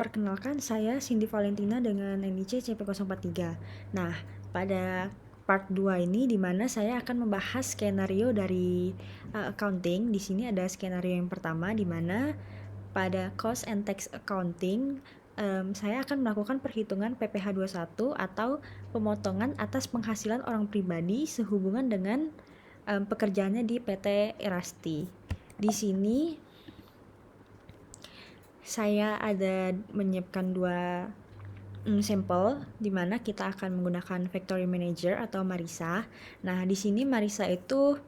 Perkenalkan, saya Cindy Valentina dengan NIC CP043. Nah, pada part 2 ini di mana saya akan membahas skenario dari accounting. Di sini ada skenario yang pertama di mana pada cost and tax accounting saya akan melakukan perhitungan PPh 21 atau pemotongan atas penghasilan orang pribadi sehubungan dengan pekerjaannya di PT Erasti. Di sini saya ada menyiapkan dua sampel di mana kita akan menggunakan Factory Manager atau Marisa. Nah, di sini Marisa itu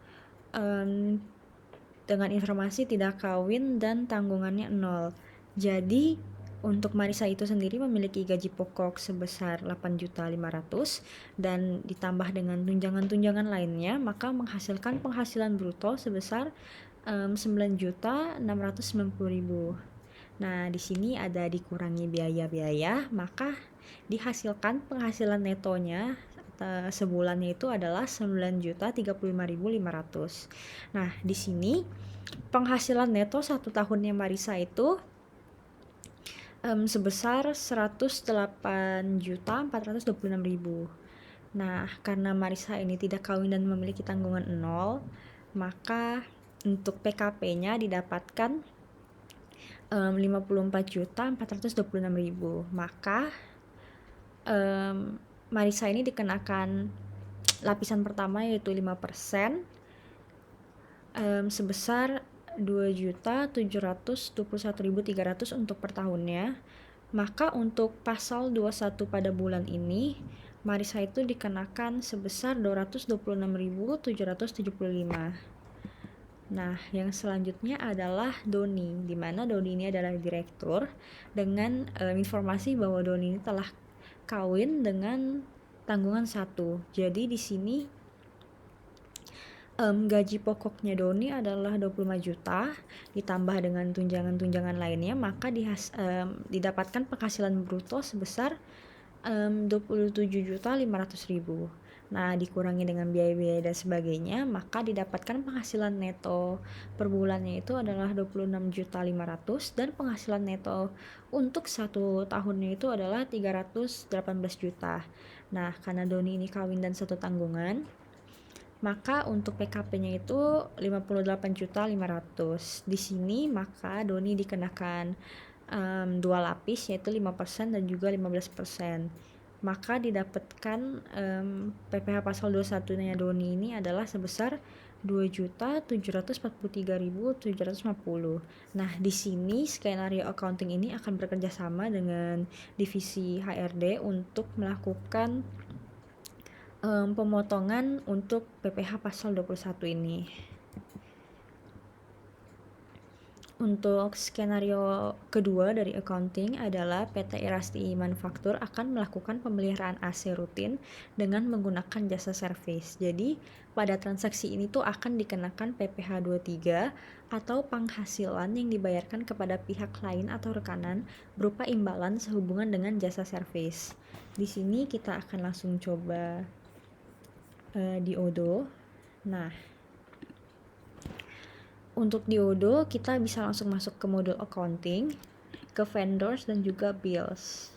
dengan informasi tidak kawin dan tanggungannya 0. Jadi, untuk Marisa itu sendiri memiliki gaji pokok sebesar 8.500.000 dan ditambah dengan tunjangan-tunjangan lainnya, maka menghasilkan penghasilan bruto sebesar 9.690.000. Nah, di sini ada dikurangi biaya-biaya, maka dihasilkan penghasilan netonya sebulannya itu adalah 9.035.500. Nah, di sini penghasilan neto 1 tahunnya Marisa itu sebesar 108.426.000. Nah, karena Marisa ini tidak kawin dan memiliki tanggungan 0, maka untuk PKP-nya didapatkan 54.426.000. Maka Marisa ini dikenakan lapisan pertama yaitu 5% sebesar 2.721.300 untuk per tahunnya. Maka untuk pasal 21 pada bulan ini Marisa itu dikenakan sebesar 226.775. Nah, yang selanjutnya adalah Doni, di mana Doni ini adalah direktur dengan informasi bahwa Doni ini telah kawin dengan tanggungan 1. Jadi di sini gaji pokoknya Doni adalah 25 juta ditambah dengan tunjangan-tunjangan lainnya, maka didapatkan penghasilan bruto sebesar 27.500.000. Nah, dikurangi dengan biaya-biaya dan sebagainya, maka didapatkan penghasilan neto per bulannya itu adalah 26.500.000 dan penghasilan neto untuk 1 tahunnya itu adalah 318 juta. Nah, karena Doni ini kawin dan 1 tanggungan, maka untuk PKP-nya itu 58.500.000. Di sini maka Doni dikenakan 2 lapis yaitu 5% dan juga 15%. Maka didapatkan PPh pasal 21-nya Doni ini adalah sebesar 2.743.750. Nah, di sini skenario accounting ini akan bekerja sama dengan divisi HRD untuk melakukan pemotongan untuk PPh pasal 21 ini. Untuk skenario kedua dari accounting adalah PT Erasti Manufaktur akan melakukan pemeliharaan AC rutin dengan menggunakan jasa servis. Jadi, pada transaksi ini tuh akan dikenakan PPh 23 atau penghasilan yang dibayarkan kepada pihak lain atau rekanan berupa imbalan sehubungan dengan jasa servis. Di sini kita akan langsung coba diodo. Nah, untuk diodo kita bisa langsung masuk ke modul accounting, ke vendors dan juga bills.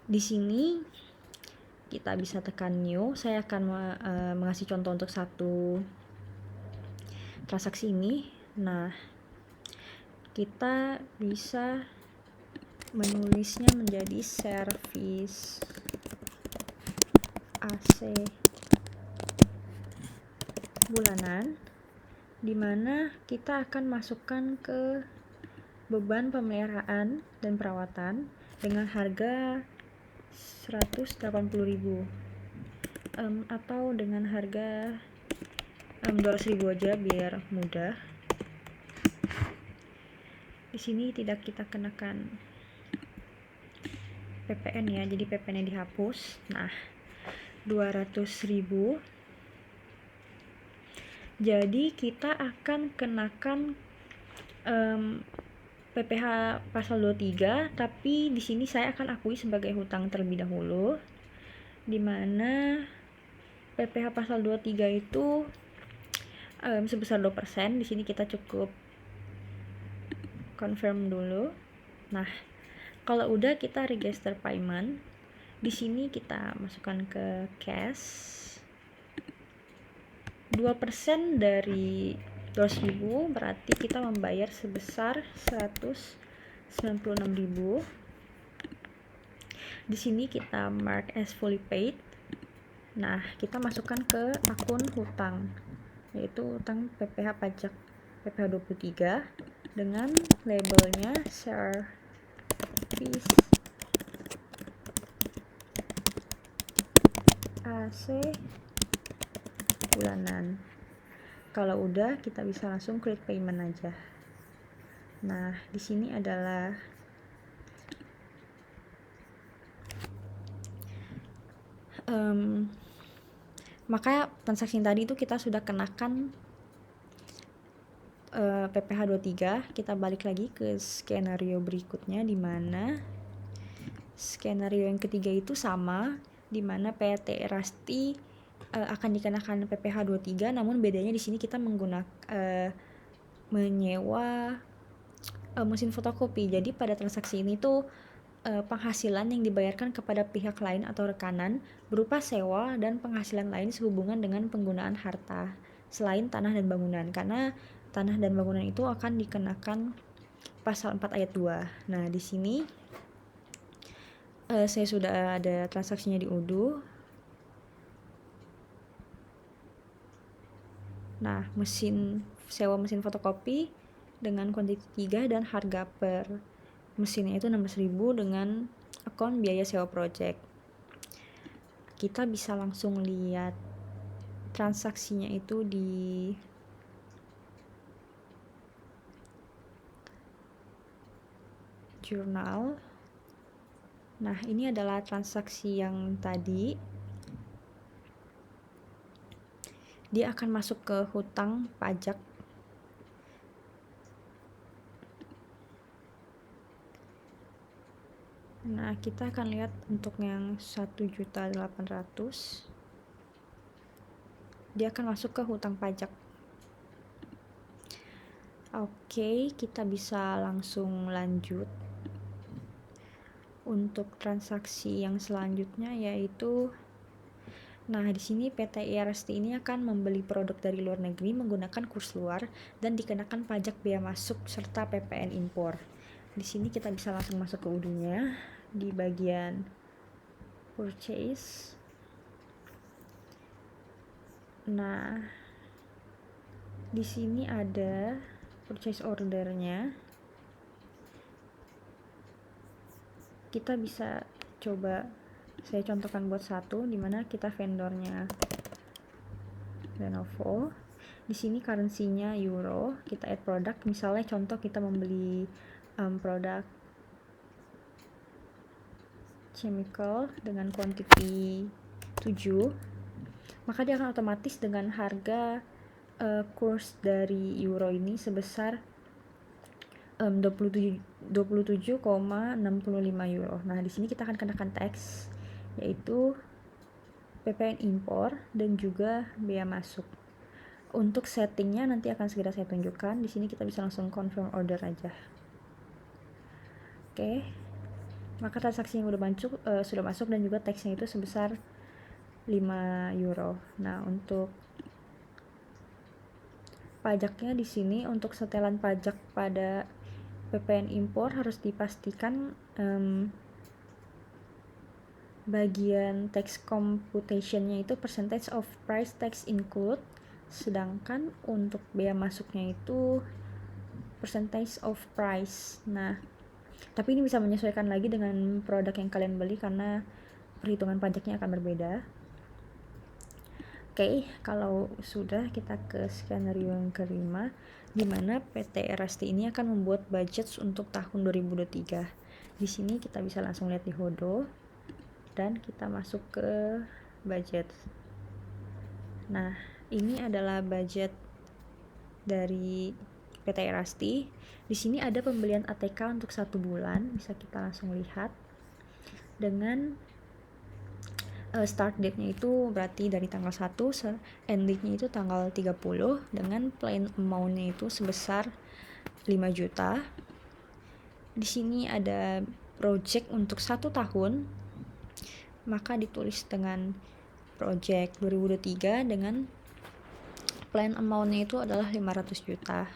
Di sini kita bisa tekan new. Saya akan mengasih contoh untuk satu transaksi ini. Nah, kita bisa menulisnya menjadi service AC bulanan, di mana kita akan masukkan ke beban pemeliharaan dan perawatan dengan harga 180.000 atau dengan harga 200.000 aja biar mudah. Di sini tidak kita kenakan PPN ya, jadi PPN-nya dihapus. Nah, 200.000. Jadi kita akan kenakan PPh pasal 23, tapi di sini saya akan akui sebagai hutang terlebih dahulu, di mana PPh pasal 23 itu sebesar 2%. Di sini kita cukup confirm dulu. Nah, Kalau udah, kita register payment. Di sini kita masukkan ke cash 2% dari 200.000, berarti kita membayar sebesar 196.000. Di sini kita mark as fully paid. Nah, kita masukkan ke akun hutang, yaitu hutang PPh pajak PPh 23 dengan labelnya service AC bulanan. Kalau udah, kita bisa langsung klik payment aja. Nah, di sini adalah maka transaksi tadi itu kita sudah kenakan PPh 23. Kita balik lagi ke skenario berikutnya, di mana skenario yang ketiga itu sama, di mana PT Erasti akan dikenakan PPh 23, namun bedanya di sini kita menyewa mesin fotokopi. Jadi pada transaksi ini tuh penghasilan yang dibayarkan kepada pihak lain atau rekanan berupa sewa dan penghasilan lain sehubungan dengan penggunaan harta selain tanah dan bangunan, karena tanah dan bangunan itu akan dikenakan pasal 4 ayat 2. Nah, di sini saya sudah ada transaksinya di Odoo. Nah, sewa mesin fotokopi dengan kuantiti 3 dan harga per mesinnya itu 16.000 dengan akun biaya sewa project. Kita bisa langsung lihat transaksinya itu di jurnal. Nah, ini adalah transaksi yang tadi. Dia akan masuk ke hutang pajak. Nah, kita akan lihat untuk yang 1.800.000 dia akan masuk ke hutang pajak. Oke, kita bisa langsung lanjut untuk transaksi yang selanjutnya, yaitu di sini PT Erasti ini akan membeli produk dari luar negeri menggunakan kurs luar dan dikenakan pajak bea masuk serta PPN impor. Di sini kita bisa langsung masuk ke Odoo-nya di bagian purchase. Nah, di sini ada purchase order-nya. Kita bisa coba, saya contohkan buat satu, dimana kita vendornya Lenovo. Di sini currency-nya euro. Kita add produk, misalnya contoh kita membeli produk chemical dengan kuantiti 7, maka dia akan otomatis dengan harga kurs dari euro ini sebesar 27,65 euro. Nah, di sini kita akan kenakan tax, yaitu PPN impor dan juga bea masuk. Untuk settingnya nanti akan segera saya tunjukkan. Di sini kita bisa langsung confirm order aja. Oke. Maka transaksi yang sudah masuk dan juga taxnya itu sebesar 5 euro. Nah, untuk pajaknya di sini, untuk setelan pajak pada PPN impor harus dipastikan bagian tax computation-nya itu percentage of price tax include, sedangkan untuk bea masuknya itu percentage of price. Nah, tapi ini bisa menyesuaikan lagi dengan produk yang kalian beli karena perhitungan pajaknya akan berbeda. Oke, kalau sudah, kita ke skenario yang kelima, di mana PT Erasti ini akan membuat budget untuk tahun 2023. Di sini kita bisa langsung lihat di Odoo dan kita masuk ke budget. Nah, ini adalah budget dari PT Erasti. Di sini ada pembelian ATK untuk 1 bulan, bisa kita langsung lihat dengan start date-nya itu berarti dari tanggal 1, end date-nya itu tanggal 30, dengan plain amount-nya itu sebesar 5 juta. Di sini ada project untuk 1 tahun, maka ditulis dengan project 2023 dengan plan amount-nya itu adalah 500 juta.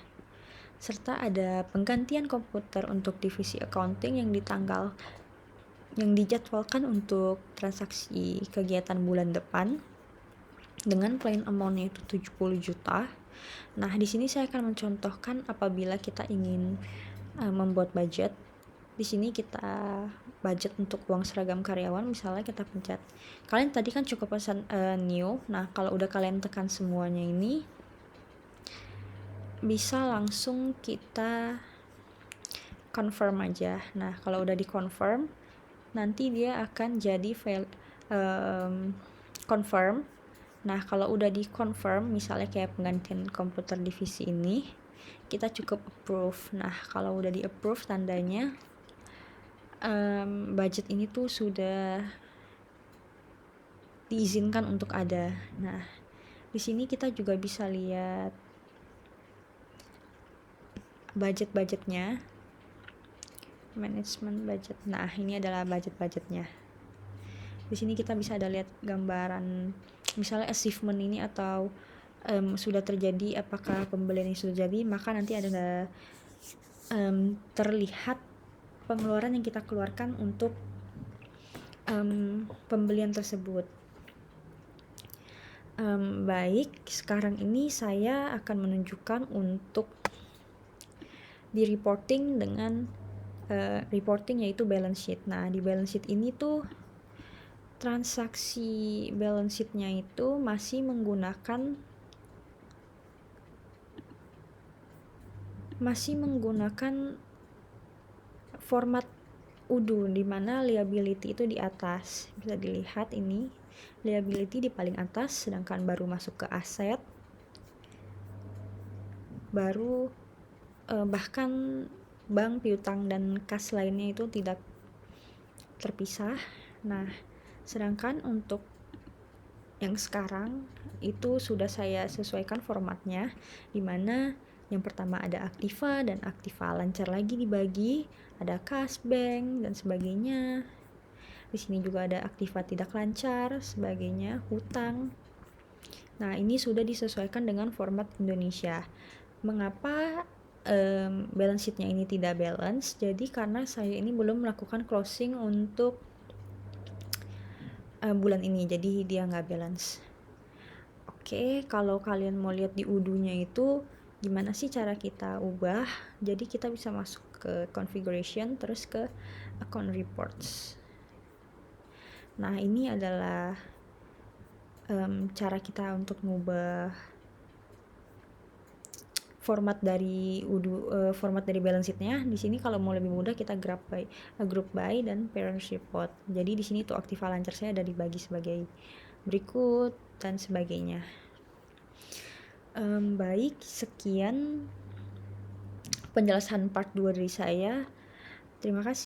Serta ada penggantian komputer untuk divisi accounting yang dijadwalkan untuk transaksi kegiatan bulan depan dengan plan amount-nya itu 70 juta. Nah, di sini saya akan mencontohkan apabila kita ingin membuat budget. Di sini kita budget untuk uang seragam karyawan, misalnya kita pencet. Kalian tadi kan cukup pesan new. Nah, kalau udah kalian tekan semuanya ini, bisa langsung kita confirm aja. Nah, kalau udah di confirm, nanti dia akan jadi confirm. Nah, kalau udah di confirm, misalnya kayak penggantian komputer divisi ini, kita cukup approve. Nah, kalau udah di approve, tandanya budget ini tuh sudah diizinkan untuk ada. Nah, di sini kita juga bisa lihat budget-budgetnya, manajemen budget. Nah, ini adalah budget-budgetnya. Di sini kita bisa ada lihat gambaran, misalnya achievement ini atau sudah terjadi, apakah pembelian ini sudah jadi, maka nanti ada terlihat pengeluaran yang kita keluarkan untuk pembelian tersebut. Baik, sekarang ini saya akan menunjukkan untuk di reporting dengan reporting, yaitu balance sheet. Nah, di balance sheet ini tuh transaksi balance sheet-nya itu masih menggunakan format UDU, di mana liability itu di atas. Bisa dilihat ini, liability di paling atas, sedangkan baru masuk ke aset, baru bahkan bank, piutang, dan kas lainnya itu tidak terpisah. Nah, sedangkan untuk yang sekarang itu sudah saya sesuaikan formatnya, dimana yang pertama ada aktiva dan aktiva lancar lagi dibagi, ada kas, bank, dan sebagainya. Di sini juga ada aktiva tidak lancar, sebagainya, hutang. Nah, ini sudah disesuaikan dengan format Indonesia. Mengapa balance sheet-nya ini tidak balance? Jadi karena saya ini belum melakukan closing untuk bulan ini, jadi dia nggak balance. Oke, kalau kalian mau lihat di UDU-nya itu gimana sih cara kita ubah, jadi kita bisa masuk ke configuration, terus ke account reports. Nah, ini adalah cara kita untuk mengubah format dari format dari balance sheet-nya. Di sini kalau mau lebih mudah kita group by dan parent report. Jadi di sini tuh aktiva lancar saya ada dibagi sebagai berikut dan sebagainya. Baik, sekian penjelasan part 2 dari saya. Terima kasih.